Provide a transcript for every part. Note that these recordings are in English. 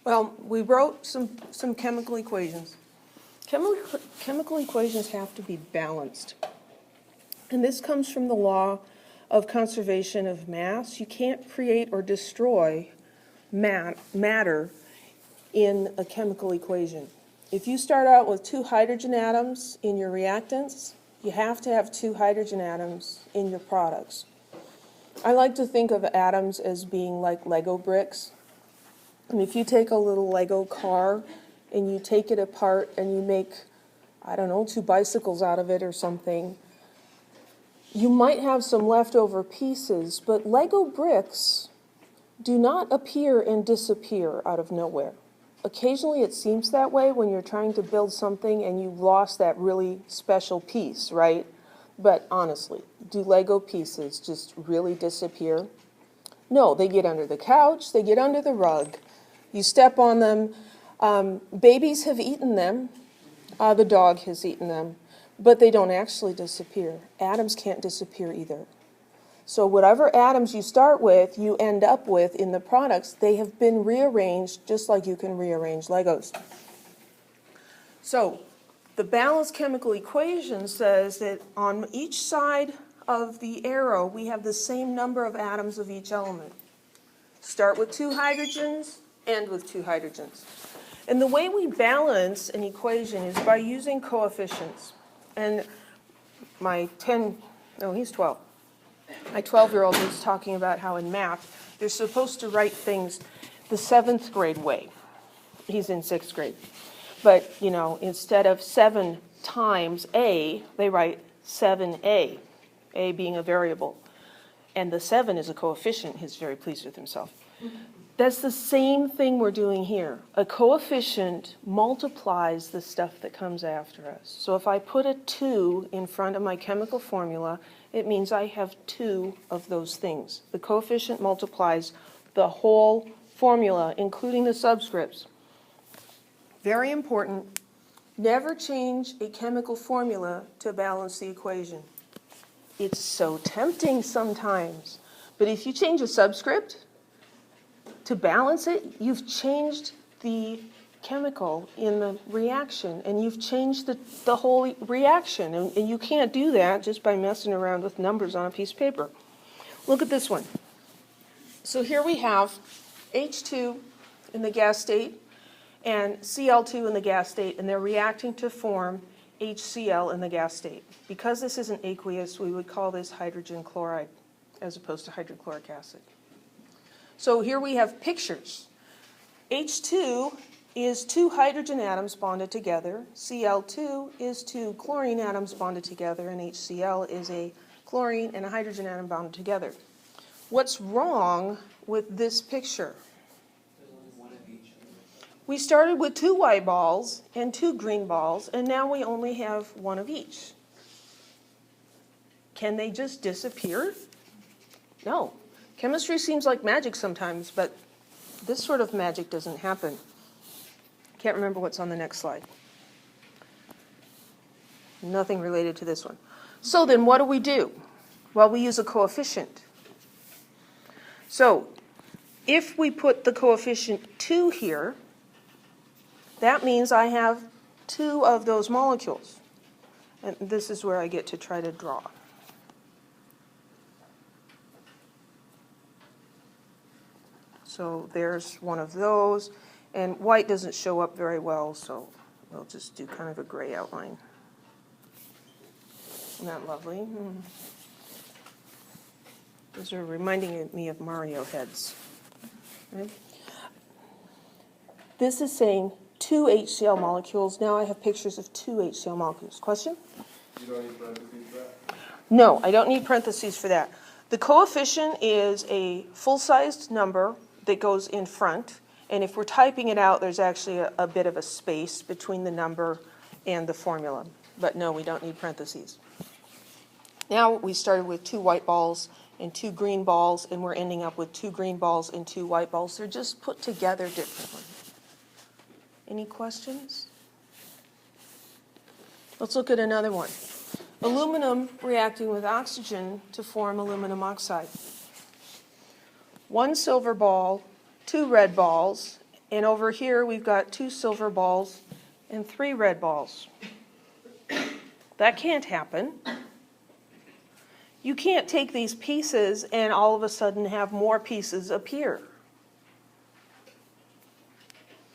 Well, we wrote some chemical equations. Chemical equations have to be balanced. And this comes from the law of conservation of mass. You can't create or destroy matter in a chemical equation. If you start out with 2 hydrogen atoms in your reactants, you have to have 2 hydrogen atoms in your products. I like to think of atoms as being like Lego bricks. And if you take a little Lego car and you take it apart and you make, I don't know, 2 bicycles out of it or something, you might have some leftover pieces, but Lego bricks do not appear and disappear out of nowhere. Occasionally it seems that way when you're trying to build something and you've lost that really special piece, right? But honestly, do Lego pieces just really disappear? No, they get under the couch, they get under the rug. You step on them. Babies have eaten them. The dog has eaten them. But they don't actually disappear. Atoms can't disappear either. So whatever atoms you start with, you end up with in the products, they have been rearranged just like you can rearrange Legos. So the balanced chemical equation says that on each side of the arrow, we have the same number of atoms of each element. Start with 2 hydrogens, end with 2 hydrogens. And the way we balance an equation is by using coefficients. And my 12. My 12-year-old was talking about how in math, they're supposed to write things the 7th grade way. He's in 6th grade. But, you know, instead of 7 times A, they write 7A, A being a variable. And the 7 is a coefficient. He's very pleased with himself. That's the same thing we're doing here. A coefficient multiplies the stuff that comes after us. So if I put a 2 in front of my chemical formula, it means I have 2 of those things. The coefficient multiplies the whole formula, including the subscripts. Very important. Never change a chemical formula to balance the equation. It's so tempting sometimes. But if you change a subscript to balance it, you've changed the chemical in the reaction, and you've changed the whole reaction. And you can't do that just by messing around with numbers on a piece of paper. Look at this one. So here we have H2 in the gas state and Cl2 in the gas state, and they're reacting to form HCl in the gas state. Because this is an aqueous, we would call this hydrogen chloride as opposed to hydrochloric acid. So here we have pictures. H2 is 2 hydrogen atoms bonded together. Cl2 is 2 chlorine atoms bonded together, and HCl is a chlorine and a hydrogen atom bonded together. What's wrong with this picture? We started with 2 white balls and 2 green balls, and now we only have 1 of each. Can they just disappear? No. Chemistry seems like magic sometimes, but this sort of magic doesn't happen. Can't remember what's on the next slide. Nothing related to this one. So then what do? Well, we use a coefficient. So if we put the coefficient 2 here, that means I have 2 of those molecules. And this is where I get to try to draw. So there's one of those. And white doesn't show up very well, so we'll just do kind of a gray outline. Isn't that lovely? Those are reminding me of Mario heads. Right? This is saying 2 HCl molecules. Now I have pictures of 2 HCl molecules. Question? You don't need parentheses for that? No, I don't need parentheses for that. The coefficient is a full-sized number that goes in front. And if we're typing it out, there's actually a bit of a space between the number and the formula. But no, we don't need parentheses. Now we started with 2 white balls and 2 green balls, and we're ending up with 2 green balls and 2 white balls. They're just put together differently. Any questions? Let's look at another one. Aluminum reacting with oxygen to form aluminum oxide. 1 silver ball, 2 red balls, And over here, we've got 2 silver balls and 3 red balls. That can't happen. You can't take these pieces and all of a sudden have more pieces appear.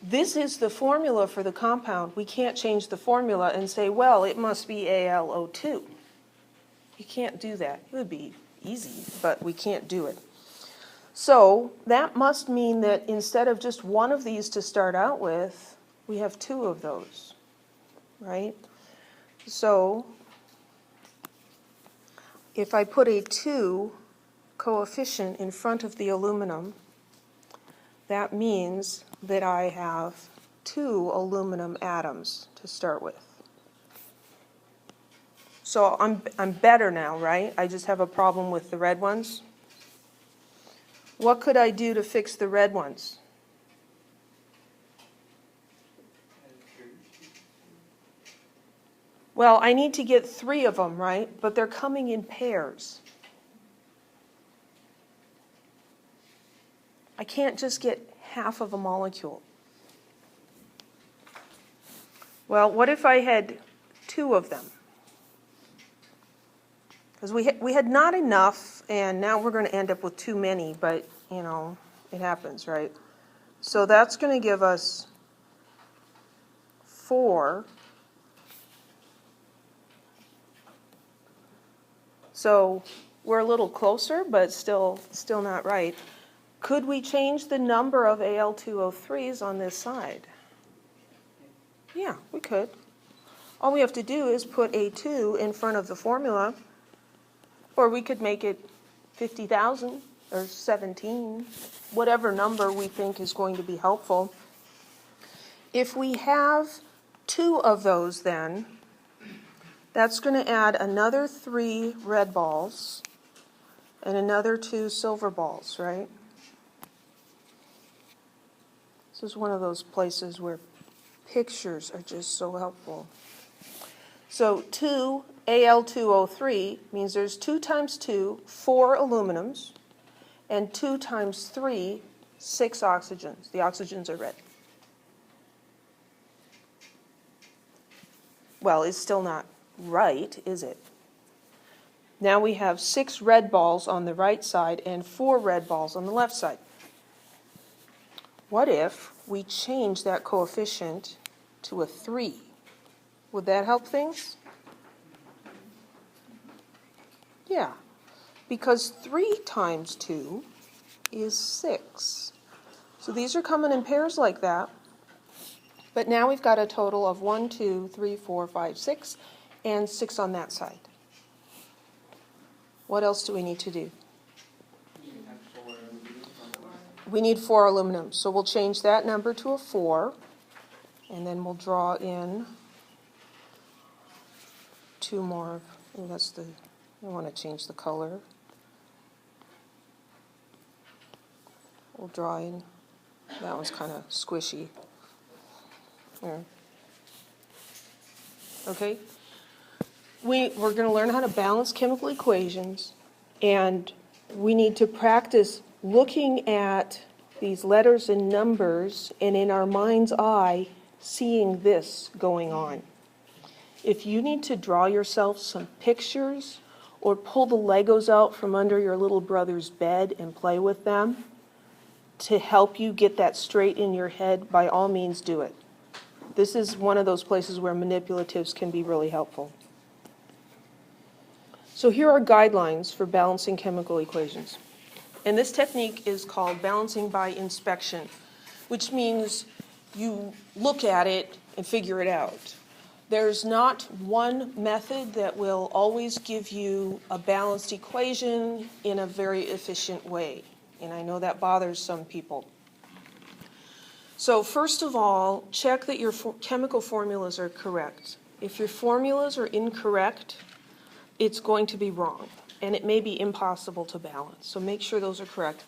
This is the formula for the compound. We can't change the formula and say, well, it must be AlO2. You can't do that. It would be easy, but we can't do it. So that must mean that instead of just one of these to start out with, we have 2 of those, right? So if I put a 2 coefficient in front of the aluminum, that means that I have 2 aluminum atoms to start with. So I'm better now, right? I just have a problem with the red ones. What could I do to fix the red ones? Well, I need to get 3 of them, right? But they're coming in pairs. I can't just get half of a molecule. Well, what if I had 2 of them? Because we had not enough, and now we're going to end up with too many, but, you know, it happens, right? So that's going to give us 4. So we're a little closer, but still not right. Could we change the number of Al2O3s on this side? Yeah, we could. All we have to do is put a 2 in front of the formula, or we could make it 50,000 or 17, whatever number we think is going to be helpful. If we have 2 of those then, that's going to add another 3 red balls and another 2 silver balls, right? This is one of those places where pictures are just so helpful. So 2 Al2O3 means there's 2 times 2, 4 aluminums, and 2 times 3, 6 oxygens. The oxygens are red. Well, it's still not right, is it? Now we have 6 red balls on the right side and 4 red balls on the left side. What if we change that coefficient to a 3? Would that help things? Yeah, because 3 times 2 is 6. So these are coming in pairs like that. But now we've got a total of 1, 2, 3, 4, 5, 6, and 6 on that side. What else do we need to do? We need 4 aluminum. So we'll change that number to a 4, and then we'll draw in 2 more. Oh, that's the, I want to change the color. We'll draw in, that one's kind of squishy. There. Okay? We're going to learn how to balance chemical equations, and we need to practice looking at these letters and numbers and in our mind's eye seeing this going on. If you need to draw yourself some pictures or pull the Legos out from under your little brother's bed and play with them to help you get that straight in your head, by all means do it. This is one of those places where manipulatives can be really helpful. So here are guidelines for balancing chemical equations. And this technique is called balancing by inspection, which means you look at it and figure it out. There's not one method that will always give you a balanced equation in a very efficient way. And I know that bothers some people. So first of all, check that your chemical formulas are correct. If your formulas are incorrect, it's going to be wrong, and it may be impossible to balance. So make sure those are correct.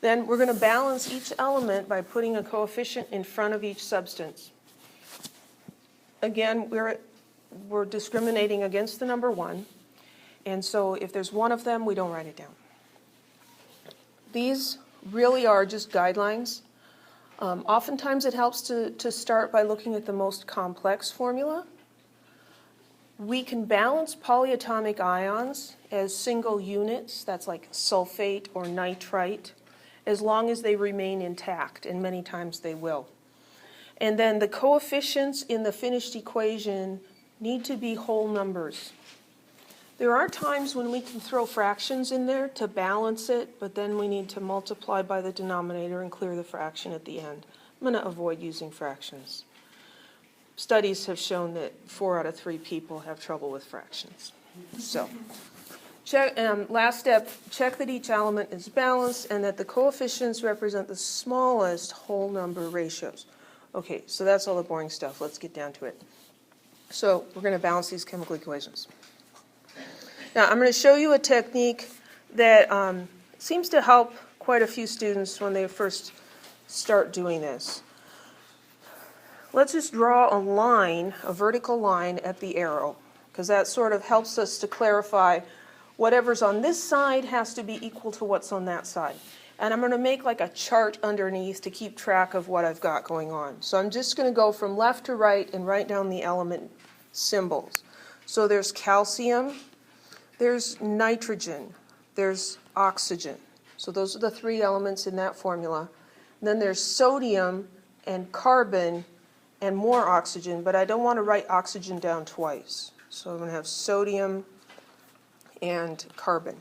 Then we're going to balance each element by putting a coefficient in front of each substance. Again, we're discriminating against the number 1, and so if there's one of them, we don't write it down. These really are just guidelines. Oftentimes it helps to start by looking at the most complex formula. We can balance polyatomic ions as single units, that's like sulfate or nitrite, as long as they remain intact, and many times they will. And then the coefficients in the finished equation need to be whole numbers. There are times when we can throw fractions in there to balance it, but then we need to multiply by the denominator and clear the fraction at the end. I'm going to avoid using fractions. Studies have shown that 4 out of 3 people have trouble with fractions. So, last step, check that each element is balanced and that the coefficients represent the smallest whole number ratios. Okay, so that's all the boring stuff. Let's get down to it. So we're going to balance these chemical equations. Now, I'm going to show you a technique that seems to help quite a few students when they first start doing this. Let's just draw a line, a vertical line at the arrow, because that sort of helps us to clarify whatever's on this side has to be equal to what's on that side. And I'm going to make like a chart underneath to keep track of what I've got going on. So I'm just going to go from left to right and write down the element symbols. So there's calcium, there's nitrogen, there's oxygen. So those are the 3 elements in that formula. And then there's sodium and carbon and more oxygen, but I don't want to write oxygen down twice. So I'm going to have sodium and carbon.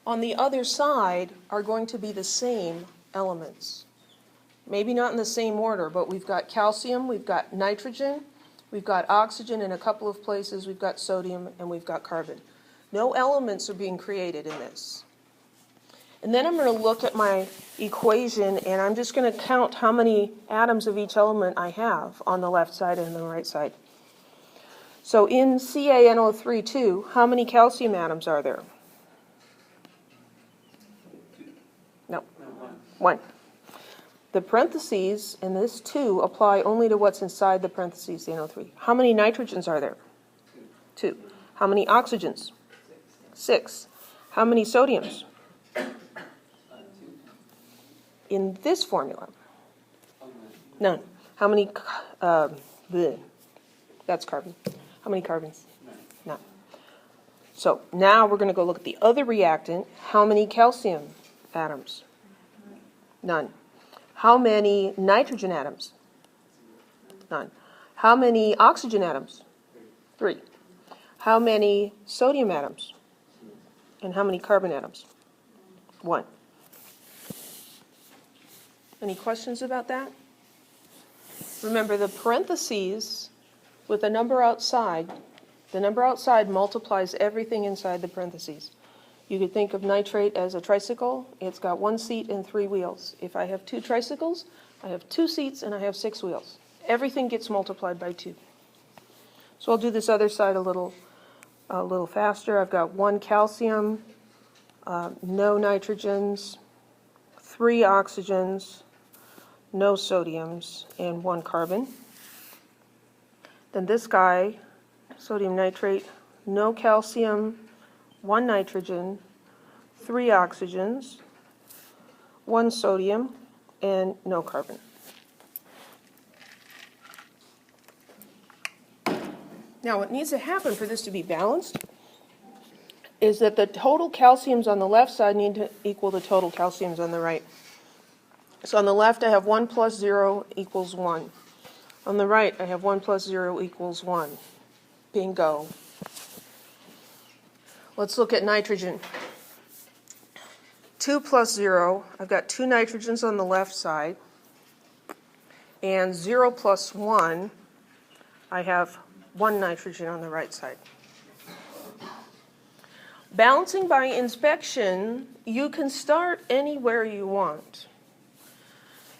On the other side are going to be the same elements. Maybe not in the same order, but we've got calcium, we've got nitrogen, we've got oxygen in a couple of places, we've got sodium, and we've got carbon. No elements are being created in this. And then I'm going to look at my equation, and I'm just going to count how many atoms of each element I have on the left side and the right side. So in CaNO3, how many calcium atoms are there? No. 1. The parentheses in this 2 apply only to what's inside the parentheses, the NO3. How many nitrogens are there? 2. How many oxygens? 6. How many sodiums? In this formula? None. How many, that's carbon. How many carbons? None. So now we're going to go look at the other reactant. How many calcium atoms? None. How many nitrogen atoms? None. How many oxygen atoms? 3. How many sodium atoms? And how many carbon atoms? 1. Any questions about that? Remember, the parentheses with the number outside multiplies everything inside the parentheses. You could think of nitrate as a tricycle. It's got 1 seat and 3 wheels. If I have 2 tricycles, I have 2 seats and I have 6 wheels. Everything gets multiplied by 2. So I'll do this other side a little faster. I've got 1 calcium, no nitrogens, 3 oxygens, no sodiums, and 1 carbon. Then this guy, sodium nitrate, no calcium, 1 nitrogen, 3 oxygens, 1 sodium, and no carbon. Now, what needs to happen for this to be balanced is that the total calciums on the left side need to equal the total calciums on the right. So on the left, I have 1 plus 0 equals 1. On the right, I have 1 plus 0 equals 1. Bingo. Let's look at nitrogen. 2 plus 0, I've got 2 nitrogens on the left side. And 0 plus 1, I have 1 nitrogen on the right side. Balancing by inspection, you can start anywhere you want.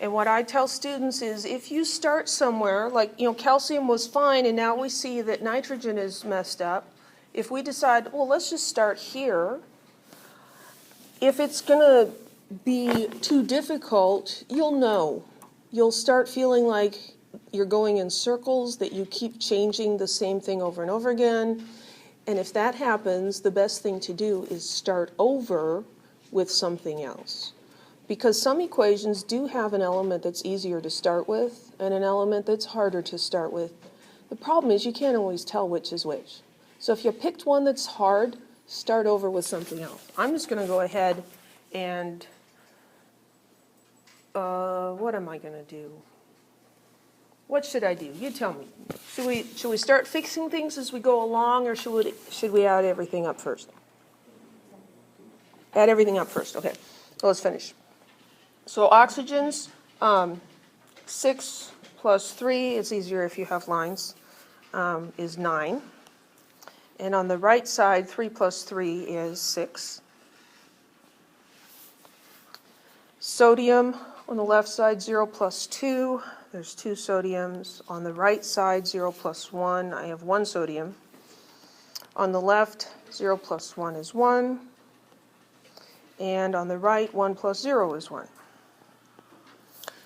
And what I tell students is if you start somewhere, like, calcium was fine and now we see that nitrogen is messed up, if we decide, well, let's just start here, if it's going to be too difficult, you'll know. You'll start feeling like you're going in circles, that you keep changing the same thing over and over again. And if that happens, the best thing to do is start over with something else. because some equations do have an element that's easier to start with and an element that's harder to start with. The problem is you can't always tell which is which. So if you picked one that's hard, start over with something else. I'm just going to go ahead and, what am I going to do? What should I do? You tell me. Should we start fixing things as we go along, or should we add everything up first? Add everything up first. Okay, so let's finish. So oxygens, 6 plus 3, it's easier if you have lines, is 9. And on the right side, 3 plus 3 is 6. Sodium, on the left side, 0 plus 2. There's 2 sodiums. On the right side, 0 plus 1. I have 1 sodium. On the left, 0 plus 1 is 1. And on the right, 1 plus 0 is 1.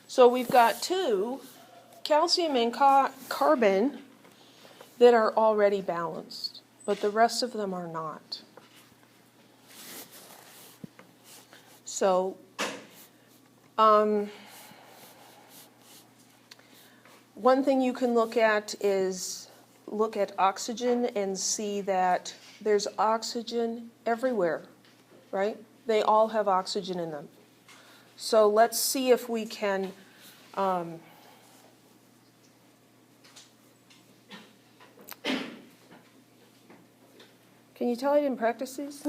So we've got 2, calcium and carbon, that are already balanced, but the rest of them are not. So one thing you can look at is look at oxygen and see that there's oxygen everywhere, right? They all have oxygen in them. So let's see if we can can you tell I didn't practice these?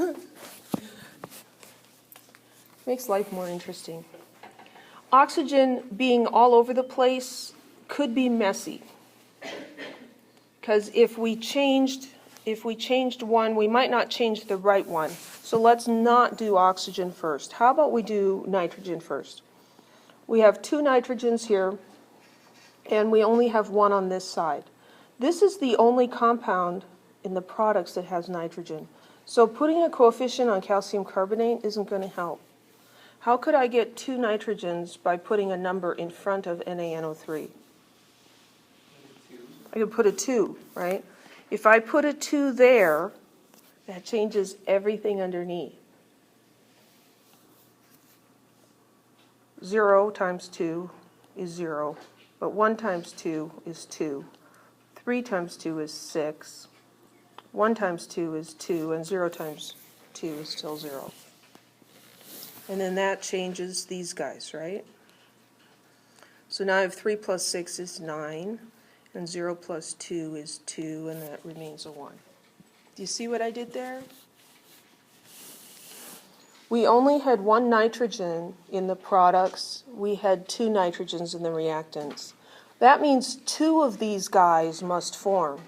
Makes life more interesting. Oxygen being all over the place could be messy, because if we changed one, we might not change the right one. So let's not do oxygen first. How about we do nitrogen first? We have 2 nitrogens here, and we only have 1 on this side. This is the only compound in the products that has nitrogen. So putting a coefficient on calcium carbonate isn't going to help. How could I get 2 nitrogens by putting a number in front of NaNO3? I could put a 2, right? If I put a 2 there, that changes everything underneath. 0 times 2 is 0, but 1 times 2 is 2. 3 times 2 is 6. 1 times 2 is 2, and 0 times 2 is still 0. And then that changes these guys, right? So now I have 3 plus 6 is 9, and 0 plus 2 is 2, and that remains a 1. Do you see what I did there? We only had 1 nitrogen in the products. We had 2 nitrogens in the reactants. That means 2 of these guys must form.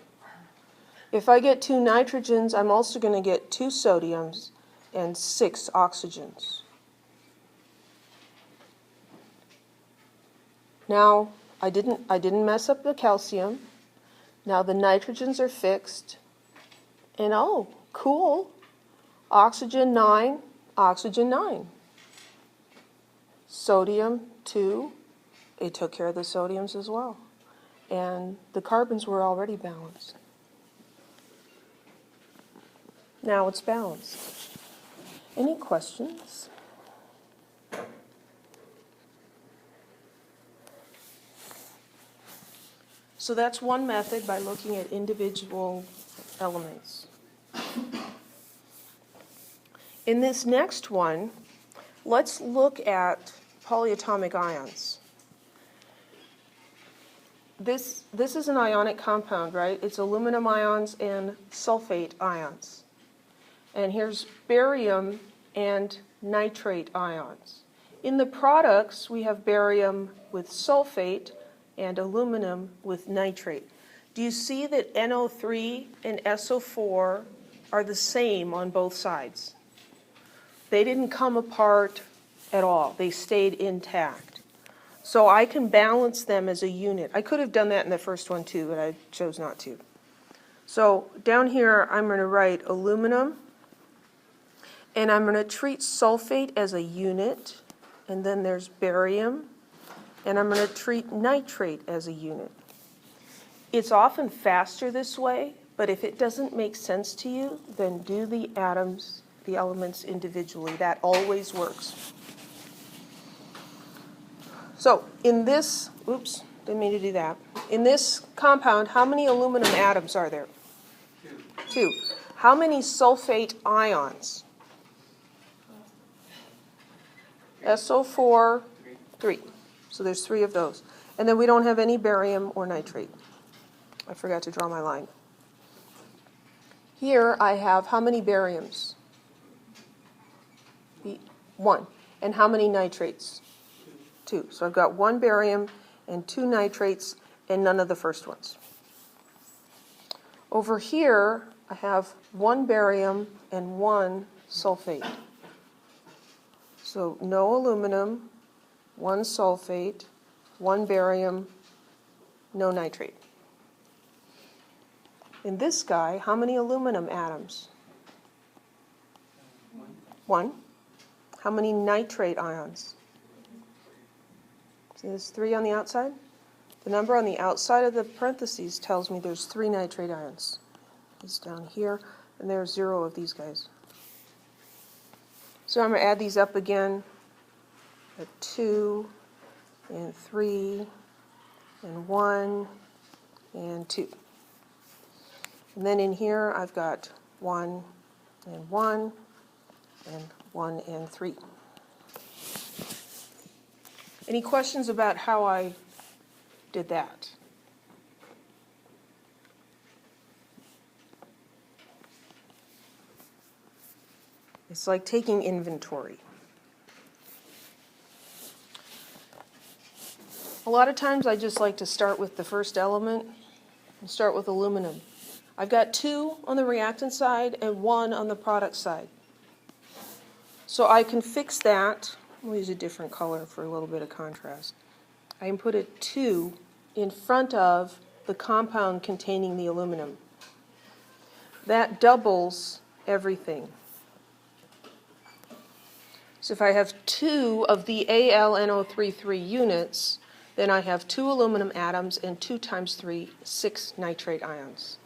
If I get 2 nitrogens, I'm also going to get 2 sodiums and 6 oxygens. Now, I didn't mess up the calcium. Now the nitrogens are fixed. And oh, cool. Oxygen 9, oxygen 9. Sodium 2, it took care of the sodiums as well. And the carbons were already balanced. Now it's balanced. Any questions? So that's one method, by looking at individual elements. In this next one, let's look at polyatomic ions. This is an ionic compound, right? It's aluminum ions and sulfate ions. And here's barium and nitrate ions. In the products, we have barium with sulfate and aluminum with nitrate. Do you see that NO3 and SO4 are the same on both sides? They didn't come apart at all. They stayed intact. So I can balance them as a unit. I could have done that in the first one too, but I chose not to. So down here, I'm going to write aluminum, and I'm going to treat sulfate as a unit, and then there's barium, and I'm going to treat nitrate as a unit. It's often faster this way, but if it doesn't make sense to you, then do the elements individually. That always works. So in this, oops, didn't mean to do that. In this compound, how many aluminum atoms are there? Two. How many sulfate ions? SO4, 3. So there's 3 of those. And then we don't have any barium or nitrate. I forgot to draw my line. Here I have how many bariums? 1. And how many nitrates? 2. So I've got 1 barium and 2 nitrates and none of the first ones. Over here I have 1 barium and 1 sulfate. So no aluminum, 1 sulfate, 1 barium, no nitrate. In this guy, how many aluminum atoms? 1. How many nitrate ions? See, there's 3 on the outside? The number on the outside of the parentheses tells me there's 3 nitrate ions. It's down here, and there's 0 of these guys. So I'm going to add these up again. 2 and 3 and 1 and 2. And then in here I've got 1 and 1 and 1 and 3. Any questions about how I did that? It's like taking inventory. A lot of times I just like to start with the first element and start with aluminum. I've got 2 on the reactant side and 1 on the product side. So I can fix that. We'll use a different color for a little bit of contrast. I can put a 2 in front of the compound containing the aluminum. That doubles everything. So if I have 2 of the AlNO33 units, then I have 2 aluminum atoms and 2 times 3, 6 nitrate ions.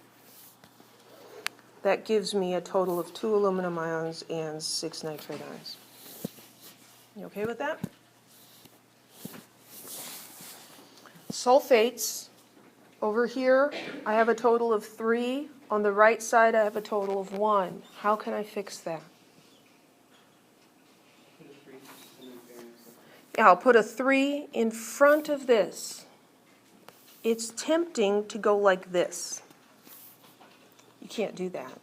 That gives me a total of 2 aluminum ions and 6 nitrate ions. You okay with that? Sulfates. Over here, I have a total of 3. On the right side, I have a total of 1. How can I fix that? Yeah, I'll put a 3 in front of this. It's tempting to go like this. You can't do that.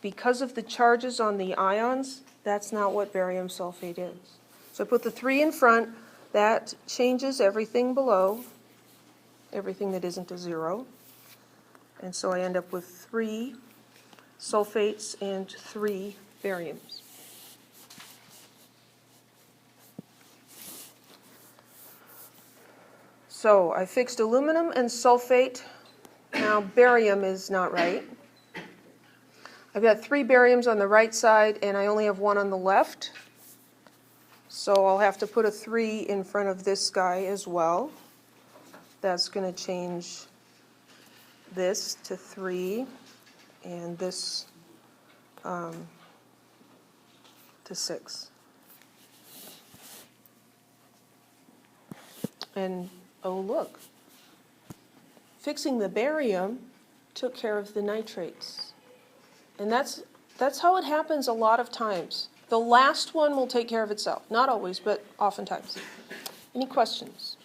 Because of the charges on the ions, that's not what barium sulfate is. So I put the 3 in front. That changes everything below, everything that isn't a 0. And so I end up with 3 sulfates and 3 bariums. So I fixed aluminum and sulfate. Now barium is not right. I've got 3 bariums on the right side and I only have 1 on the left. So I'll have to put a 3 in front of this guy as well. That's going to change this to 3 and this to 6. And oh look, fixing the barium took care of the nitrates. And that's how it happens a lot of times. The last one will take care of itself. Not always, but oftentimes. Any questions?